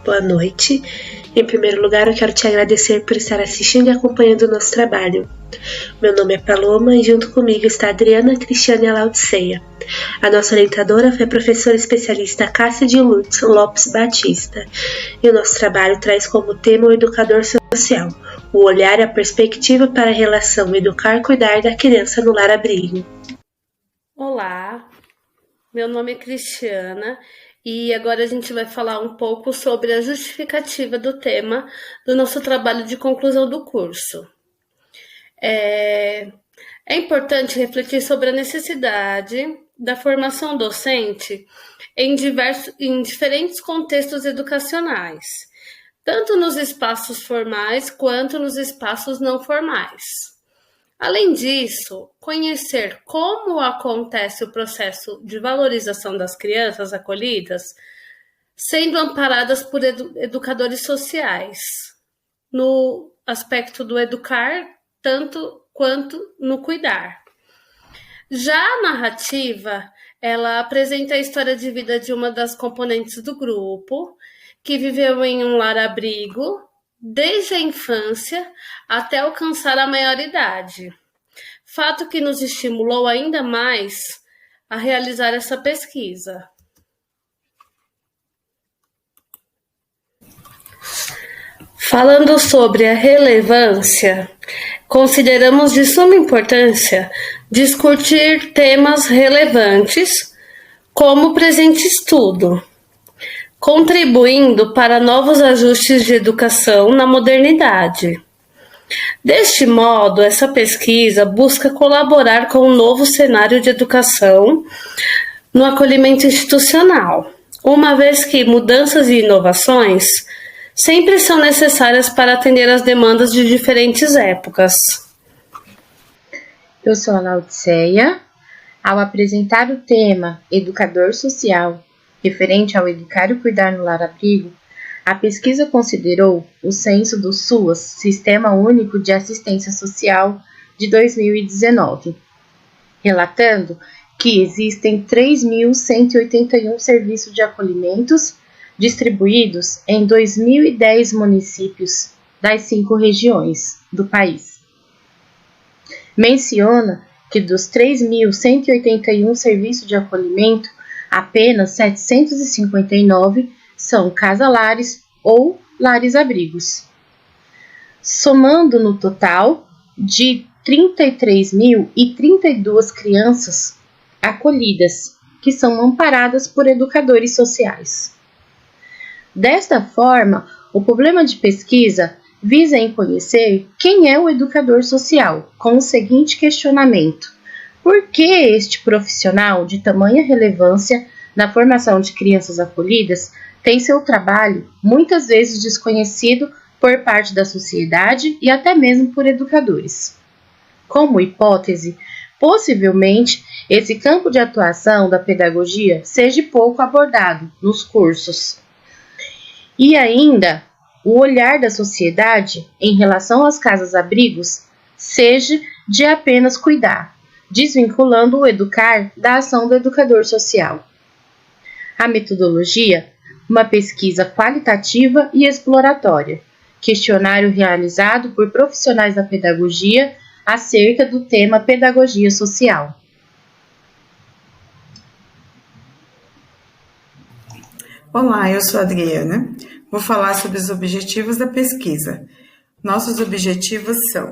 boa noite. Em primeiro lugar, eu quero te agradecer por estar assistindo e acompanhando o nosso trabalho. Meu nome é Paloma e junto comigo está a Adriana Cristiane Laodiceia. A nossa orientadora foi a professora especialista Cássia de Lourdes Lopes Batista. E o nosso trabalho traz como tema o educador social, o olhar e a perspectiva para a relação educar e cuidar da criança no lar-abrigo. Olá, meu nome é Cristiana e agora a gente vai falar um pouco sobre a justificativa do tema do nosso trabalho de conclusão do curso. É importante refletir sobre a necessidade da formação docente em diferentes contextos educacionais, tanto nos espaços formais quanto nos espaços não formais. Além disso, conhecer como acontece o processo de valorização das crianças acolhidas, sendo amparadas por educadores sociais, no aspecto do educar, tanto quanto no cuidar. Já a narrativa, ela apresenta a história de vida de uma das componentes do grupo, que viveu em um lar-abrigo, desde a infância até alcançar a maioridade. Fato que nos estimulou ainda mais a realizar essa pesquisa. Falando sobre a relevância, consideramos de suma importância discutir temas relevantes como o presente estudo, contribuindo para novos ajustes de educação na modernidade. Deste modo, essa pesquisa busca colaborar com um novo cenário de educação no acolhimento institucional, uma vez que mudanças e inovações sempre são necessárias para atender às demandas de diferentes épocas. Eu sou a Laodiceia. Ao apresentar o tema Educador Social, referente ao educar e cuidar no lar-abrigo, a pesquisa considerou o censo do SUAS, Sistema Único de Assistência Social, de 2019, relatando que existem 3.181 serviços de acolhimentos distribuídos em 2.010 municípios das 5 regiões do país. Menciona que dos 3.181 serviços de acolhimento, apenas 759 são casalares ou lares-abrigos, somando no total de 33.032 crianças acolhidas, que são amparadas por educadores sociais. Desta forma, o problema de pesquisa visa em conhecer quem é o educador social, com o seguinte questionamento: por que este profissional de tamanha relevância na formação de crianças acolhidas tem seu trabalho muitas vezes desconhecido por parte da sociedade e até mesmo por educadores? Como hipótese, possivelmente esse campo de atuação da pedagogia seja pouco abordado nos cursos. E ainda, o olhar da sociedade em relação às casas-abrigos seja de apenas cuidar, desvinculando o educar da ação do educador social. A metodologia, uma pesquisa qualitativa e exploratória, questionário realizado por profissionais da pedagogia acerca do tema pedagogia social. Olá, eu sou a Adriana. Vou falar sobre os objetivos da pesquisa. Nossos objetivos são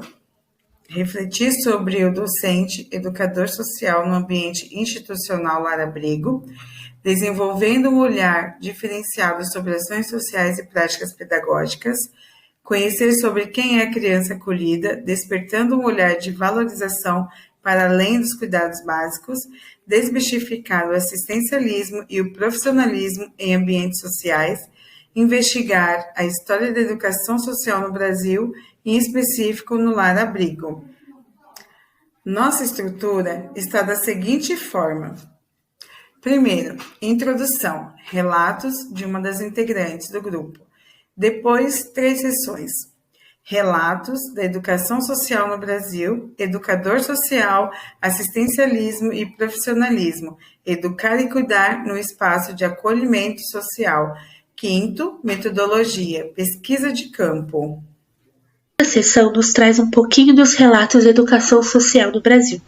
refletir sobre o docente educador social no ambiente institucional lar-abrigo, desenvolvendo um olhar diferenciado sobre ações sociais e práticas pedagógicas, conhecer sobre quem é a criança acolhida, despertando um olhar de valorização para além dos cuidados básicos, desmistificar o assistencialismo e o profissionalismo em ambientes sociais, investigar a história da educação social no Brasil, em específico no lar-abrigo. Nossa estrutura está da seguinte forma. Primeiro, introdução, relatos de uma das integrantes do grupo. Depois, 3 sessões. Relatos da educação social no Brasil, educador social, assistencialismo e profissionalismo, educar e cuidar no espaço de acolhimento social, Quinto, metodologia, pesquisa de campo. A sessão nos traz um pouquinho dos relatos da educação social no Brasil.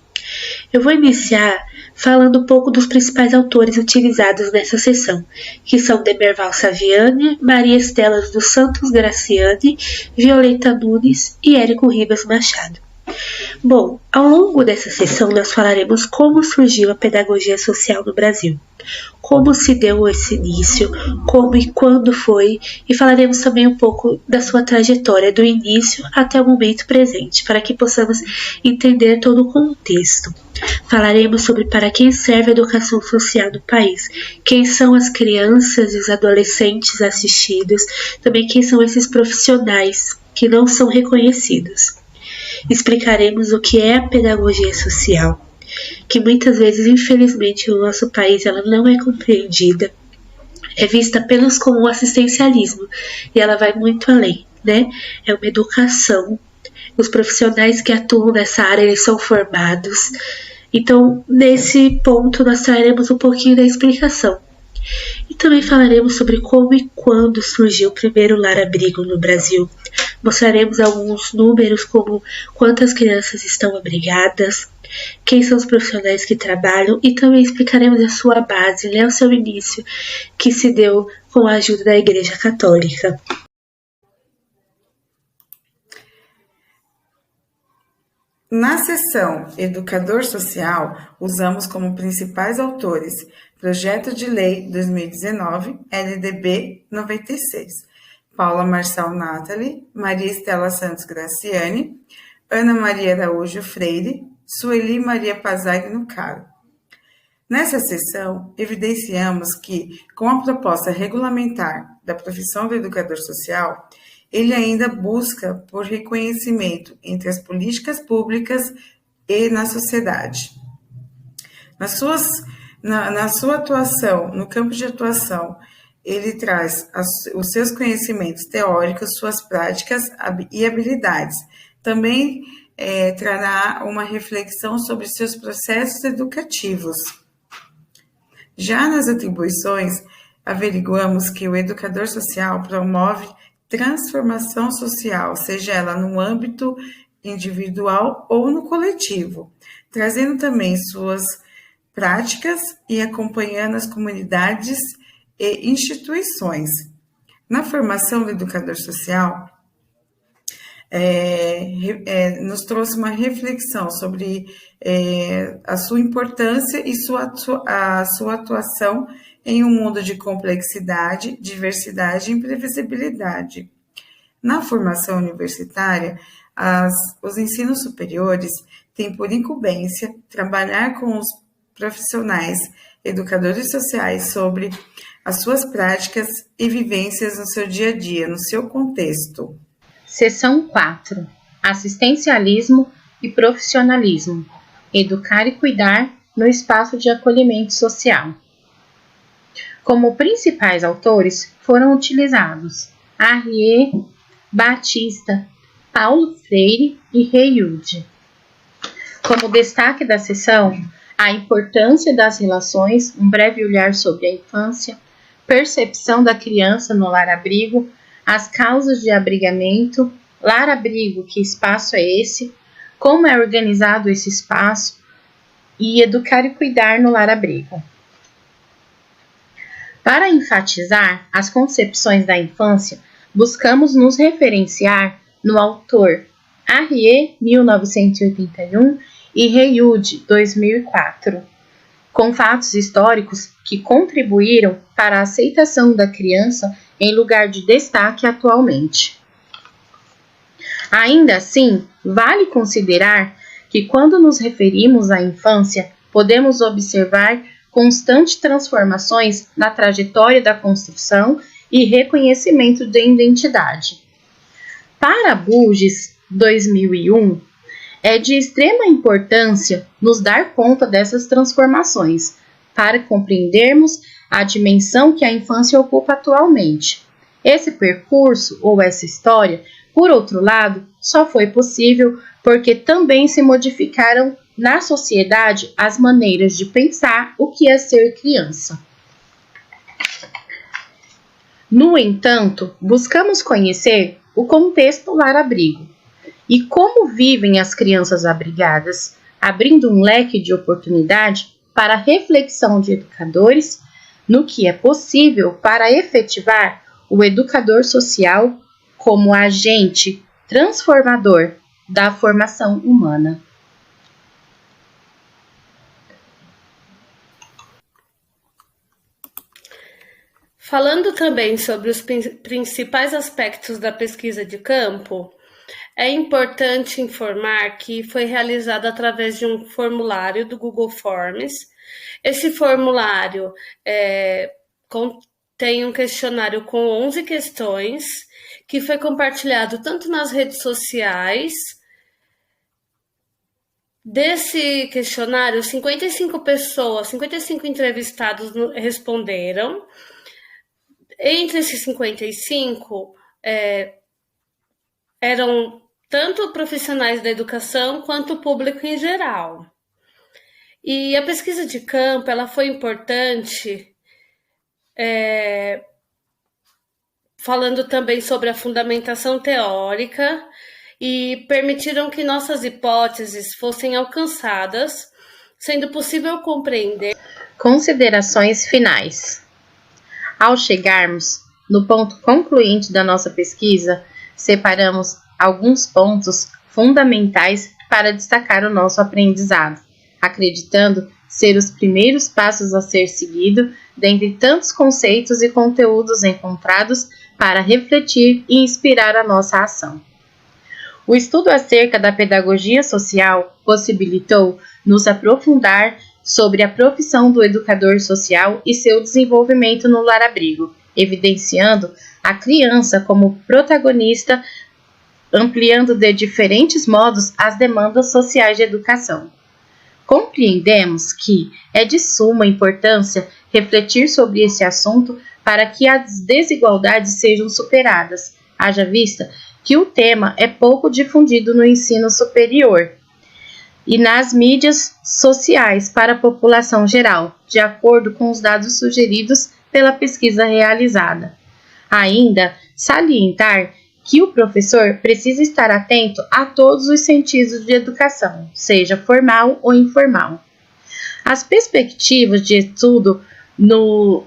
Eu vou iniciar falando um pouco dos principais autores utilizados nessa sessão, que são Demerval Saviani, Maria Estela dos Santos Graciani, Violeta Nunes e Érico Ribas Machado. Bom, ao longo dessa sessão nós falaremos como surgiu a pedagogia social no Brasil, como se deu esse início, como e quando foi, e falaremos também um pouco da sua trajetória do início até o momento presente, para que possamos entender todo o contexto. Falaremos sobre para quem serve a educação social no país, quem são as crianças e os adolescentes assistidos, também quem são esses profissionais que não são reconhecidos. Explicaremos o que é a pedagogia social, que muitas vezes, infelizmente, no nosso país ela não é compreendida, é vista apenas como um assistencialismo, e ela vai muito além, né? É uma educação, os profissionais que atuam nessa área, eles são formados, então, nesse ponto, nós traremos um pouquinho da explicação. E também falaremos sobre como e quando surgiu o primeiro lar-abrigo no Brasil. Mostraremos alguns números como quantas crianças estão abrigadas, quem são os profissionais que trabalham e também explicaremos a sua base, né, o seu início, que se deu com a ajuda da Igreja Católica. Na seção Educador Social, usamos como principais autores Projeto de Lei 2019, LDB 96, Paula Marçal Nathalie, Maria Estela Santos Graciani, Ana Maria Araújo Freire, Sueli Maria Pazagno Caro. Nessa sessão, evidenciamos que, com a proposta regulamentar da profissão do educador social, ele ainda busca por reconhecimento entre as políticas públicas e na sociedade. Na sua atuação, no campo de atuação, ele traz os seus conhecimentos teóricos, suas práticas e habilidades. Também trará uma reflexão sobre seus processos educativos. Já nas atribuições, averiguamos que o educador social promove transformação social, seja ela no âmbito individual ou no coletivo, trazendo também suas práticas e acompanhando as comunidades e instituições. Na formação do educador social, nos trouxe uma reflexão sobre a sua importância e a sua atuação em um mundo de complexidade, diversidade e imprevisibilidade. Na formação universitária, os ensinos superiores têm por incumbência trabalhar com os profissionais, educadores sociais sobre as suas práticas e vivências no seu dia a dia, no seu contexto. Seção 4. Assistencialismo e profissionalismo. Educar e cuidar no espaço de acolhimento social. Como principais autores foram utilizados Arriet, Batista, Paulo Freire e Reilde. Como destaque da sessão, a importância das relações, um breve olhar sobre a infância, percepção da criança no lar-abrigo, as causas de abrigamento, lar-abrigo, que espaço é esse, como é organizado esse espaço e educar e cuidar no lar-abrigo. Para enfatizar as concepções da infância, buscamos nos referenciar no autor Arriet, 1981, e Reilde, 2004, com fatos históricos que contribuíram para a aceitação da criança em lugar de destaque atualmente. Ainda assim, vale considerar que quando nos referimos à infância, podemos observar constantes transformações na trajetória da construção e reconhecimento de identidade. Para Burgess, 2001, é de extrema importância nos dar conta dessas transformações, para compreendermos a dimensão que a infância ocupa atualmente. Esse percurso ou essa história, por outro lado, só foi possível porque também se modificaram na sociedade as maneiras de pensar o que é ser criança. No entanto, buscamos conhecer o contexto lar-abrigo e como vivem as crianças abrigadas, abrindo um leque de oportunidade para a reflexão de educadores no que é possível para efetivar o educador social como agente transformador da formação humana. Falando também sobre os principais aspectos da pesquisa de campo, é importante informar que foi realizada através de um formulário do Google Forms. Esse formulário contém um questionário com 11 questões, que foi compartilhado tanto nas redes sociais. Desse questionário, 55 entrevistados responderam. Entre esses 55, eram tanto profissionais da educação quanto o público em geral. E a pesquisa de campo ela foi importante, falando também sobre a fundamentação teórica e permitiram que nossas hipóteses fossem alcançadas, sendo possível compreender. Considerações finais. Ao chegarmos no ponto concluinte da nossa pesquisa, separamos alguns pontos fundamentais para destacar o nosso aprendizado, acreditando ser os primeiros passos a ser seguido dentre tantos conceitos e conteúdos encontrados para refletir e inspirar a nossa ação. O estudo acerca da pedagogia social possibilitou nos aprofundar sobre a profissão do educador social e seu desenvolvimento no lar-abrigo, evidenciando a criança como protagonista, ampliando de diferentes modos as demandas sociais de educação. Compreendemos que é de suma importância refletir sobre esse assunto para que as desigualdades sejam superadas, haja vista que o tema é pouco difundido no ensino superior e nas mídias sociais para a população geral, de acordo com os dados sugeridos pela pesquisa realizada. Ainda salientar que o professor precisa estar atento a todos os sentidos de educação, seja formal ou informal. As perspectivas de estudo no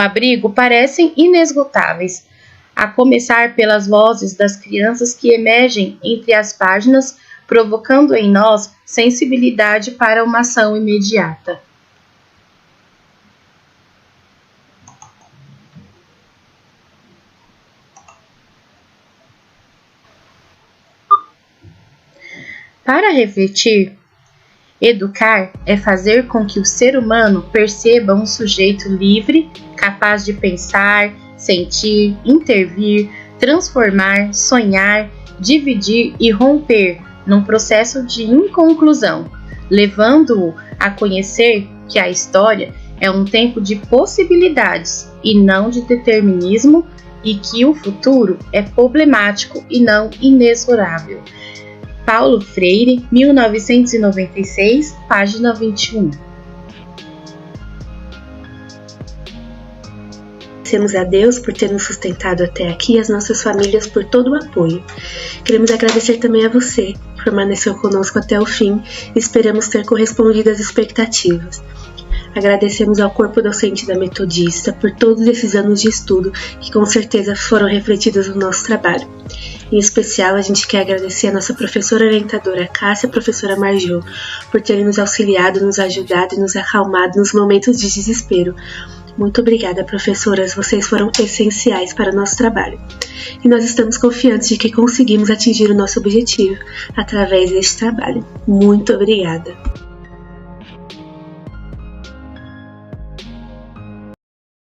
abrigo parecem inesgotáveis, a começar pelas vozes das crianças que emergem entre as páginas, provocando em nós sensibilidade para uma ação imediata. Para refletir, educar é fazer com que o ser humano perceba um sujeito livre, capaz de pensar, sentir, intervir, transformar, sonhar, dividir e romper num processo de inconclusão, levando-o a conhecer que a história é um tempo de possibilidades e não de determinismo e que o futuro é problemático e não inexorável. Paulo Freire, 1996, página 21. Agradecemos a Deus por ter nos sustentado até aqui e as nossas famílias por todo o apoio. Queremos agradecer também a você, que permaneceu conosco até o fim e esperamos ter correspondido às expectativas. Agradecemos ao corpo docente da Metodista por todos esses anos de estudo que com certeza foram refletidos no nosso trabalho. Em especial, a gente quer agradecer a nossa professora orientadora Cássia e a professora Marjô por terem nos auxiliado, nos ajudado e nos acalmado nos momentos de desespero. Muito obrigada, professoras, vocês foram essenciais para o nosso trabalho. E nós estamos confiantes de que conseguimos atingir o nosso objetivo através deste trabalho. Muito obrigada!